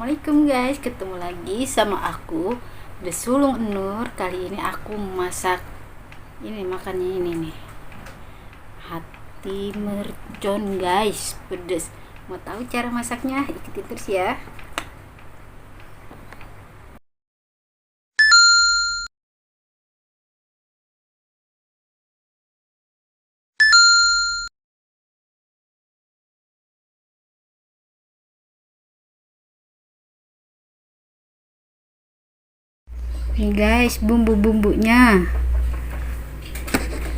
Assalamualaikum guys, ketemu lagi sama aku The Sulung Nur. Kali ini aku masak ini, makannya ini nih, hati mercon guys, pedes. Mau tahu cara masaknya? Ikutin terus ya. Nih guys, bumbu-bumbunya: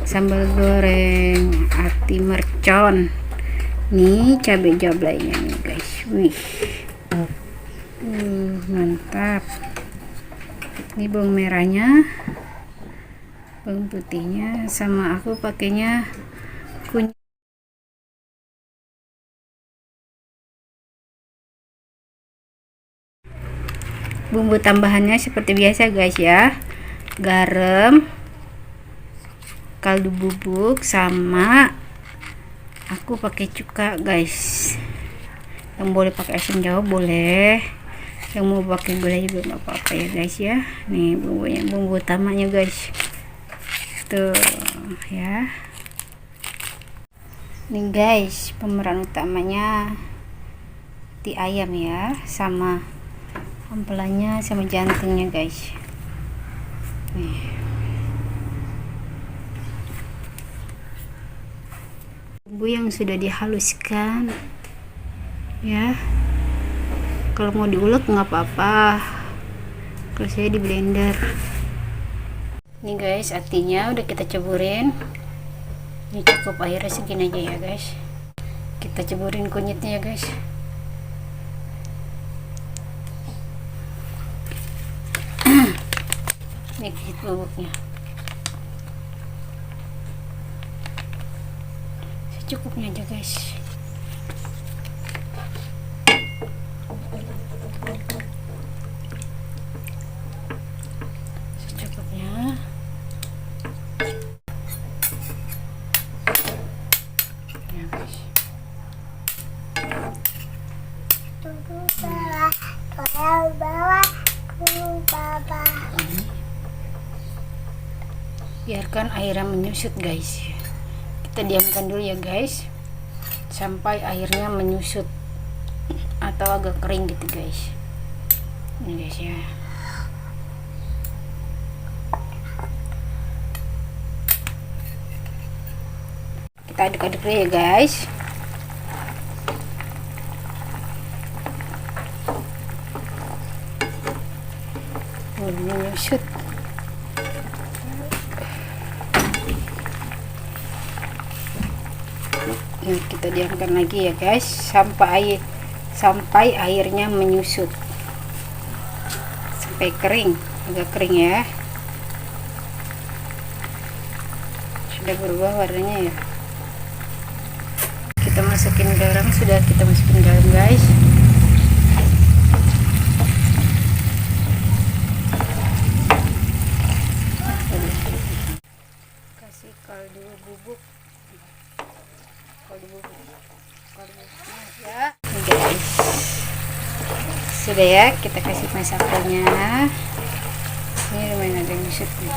sambal goreng hati mercon, nih cabai jablainya nih guys. Wih, mantap. Ini bawang merahnya, bawang putihnya, sama aku pakainya kunyit. Bumbu tambahannya seperti biasa guys ya, garam, kaldu bubuk, sama aku pakai cuka guys. Yang boleh pakai asin jawa boleh, yang mau pakai gula juga nggak apa-apa ya guys ya. Nih bumbunya, bumbu utamanya guys, tuh ya. Nih guys, pemeran utamanya hati ayam ya, sama ampelannya sama jantungnya guys. Nih, bumbu yang sudah dihaluskan ya. Kalau mau diulek nggak apa-apa, kalau saya di blender. Nih guys, hatinya udah kita ceburin. Ini cukup airnya segini aja ya guys. Kita ceburin kunyitnya ya guys. Ini kunyit bubuknya secukupnya aja guys. Secukupnya. Ya guys. Biarkan airnya menyusut guys. Kita diamkan dulu ya guys, sampai airnya menyusut atau agak kering gitu guys. Ini guys ya. Kita aduk-aduk dulu ya guys. Menyusut. Nah, kita diamkan lagi ya guys, sampai airnya menyusut, sampai kering, agak kering ya. Sudah berubah warnanya ya. Kita masukin garam, sudah kita masukin garam guys. Kasih kaldu bubuk ya guys. Sudah ya, kita kasih masakannya. Ini lumayan ada nyusut nih.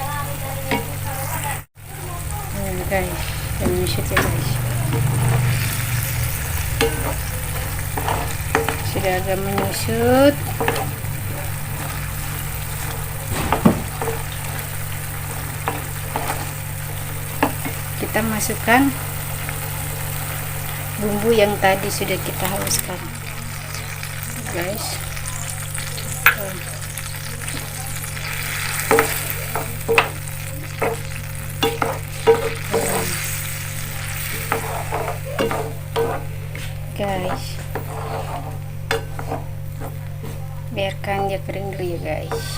Guys, dan nyusut ya guys. Sudah agak menyusut. Kita masukkan bumbu yang tadi sudah kita haluskan guys. Guys, biarkan dia kering dulu ya guys.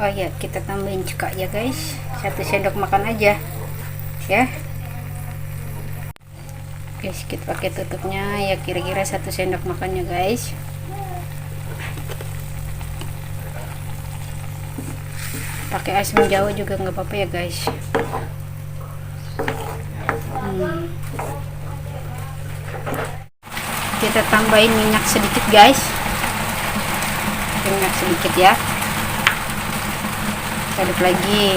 Oh ya, kita tambahin cuka ya guys, 1 sendok makan aja ya guys. Kita pakai tutupnya ya, kira-kira 1 sendok makannya guys. Pakai asin jawa juga nggak apa-apa ya guys. Kita tambahin minyak sedikit guys. minyak sedikit ya. Aduk lagi.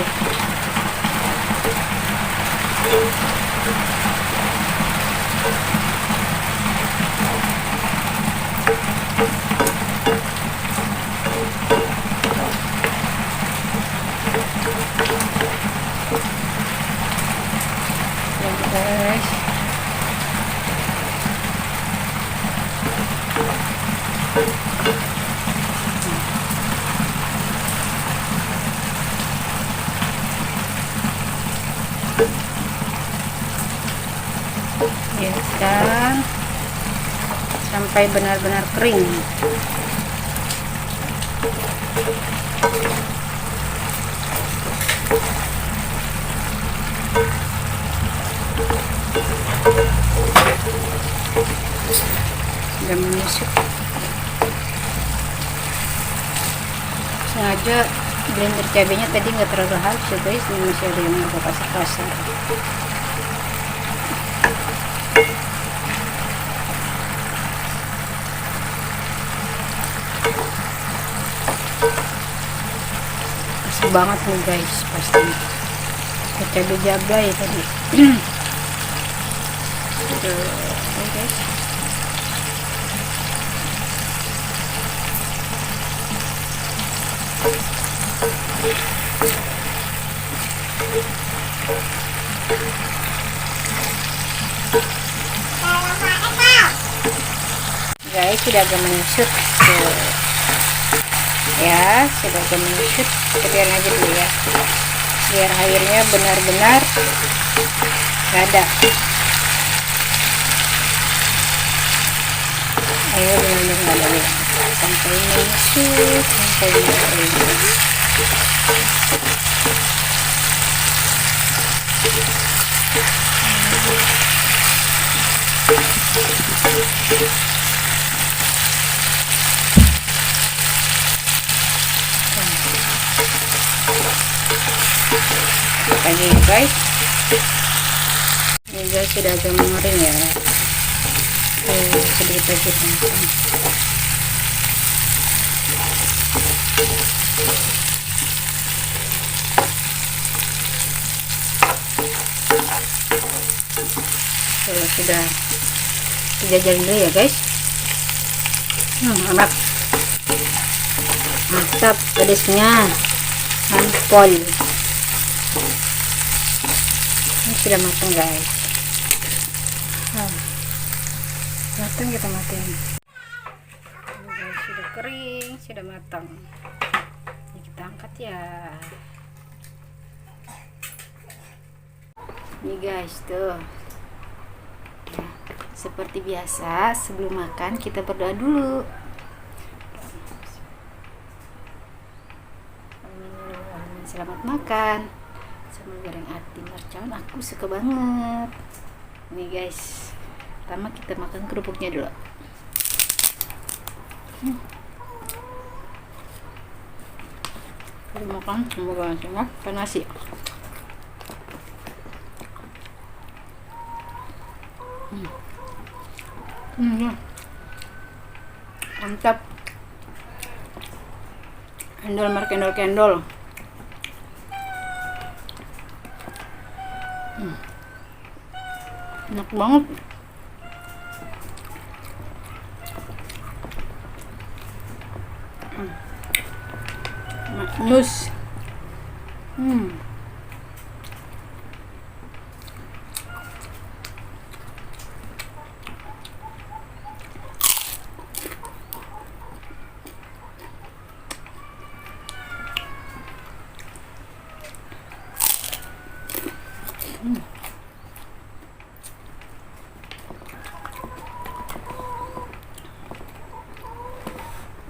Guys, biarkan sampai benar-benar kering. Sudah menusuk. Sengaja blender cabenya tadi nggak terlalu halus ya guys, ini masih ada yang agak kasar-kasar. Pas banget nih guys, pasti cabai jabai tadi. Oke guys, guys sudah agak menyusut tuh. Ya sudah agak menyusut, kita biarin aja dulu ya, biar airnya benar-benar gak ada. Ayo benar-benar gak ada ya, sampai menyusut, sampai menyusut. Lagi guys, ini guys sudah agak mengering ya. Sedikit lagi teman-teman. Sudah dijajal dulu ya guys. Enak, mantap pedasnya, mantap. Ini sudah matang guys. Matang, kita matiin. Ini guys sudah kering, sudah matang. Ini kita angkat ya. Ini guys tuh. Ya, seperti biasa sebelum makan kita berdoa dulu. Selamat makan. Sambal goreng ati mercon aku suka banget. Nih guys, pertama kita makan kerupuknya dulu. Kita makan sambal goreng sama nasi. Ya. Mantap. Kendol. Enak banget. Manis.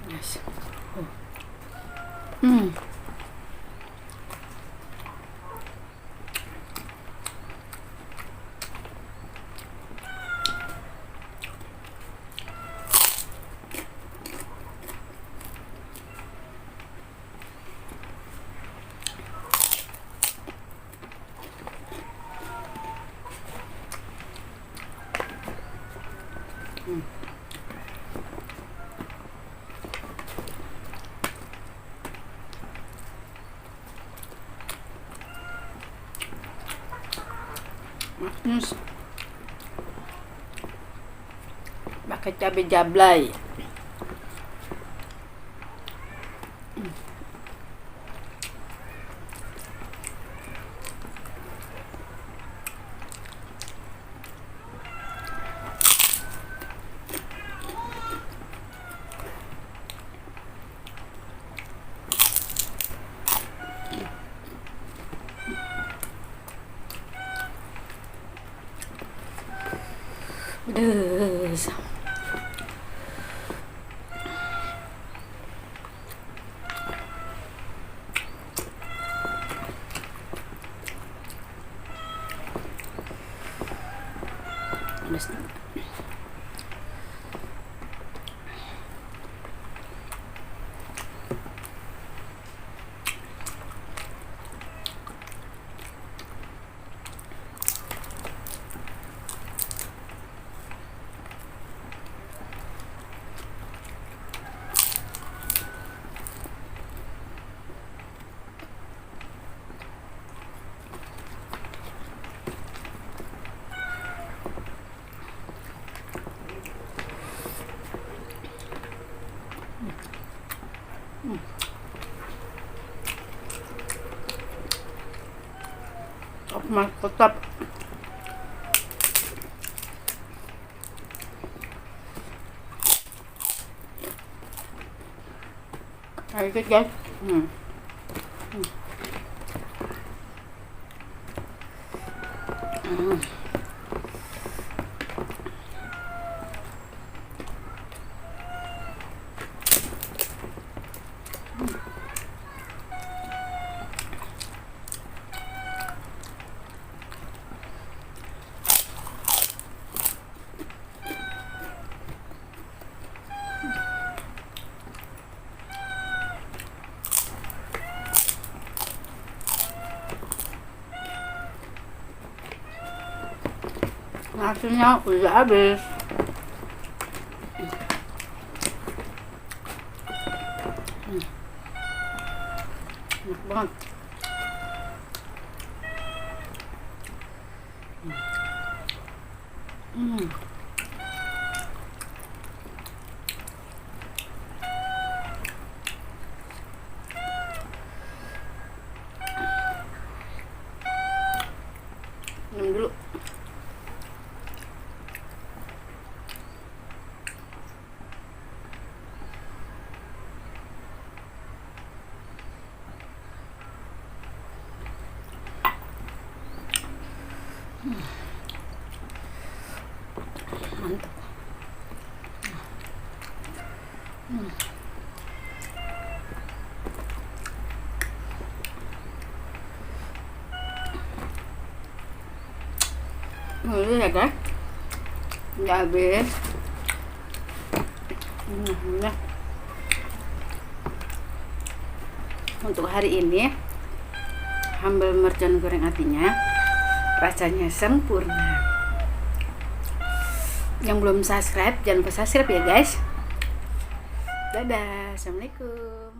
Yes. Mas pakai cabai jablay. Pedes. Pedes. Mantap. Ayo guys. Nasinya udah habis. Enak banget. Minum dulu. Mantap. Ini ya guys, udah habis. Udah. Untuk hari ini sambal mercon goreng atinya rasanya sempurna. Yang belum subscribe jangan lupa subscribe ya guys. Dadah, assalamualaikum.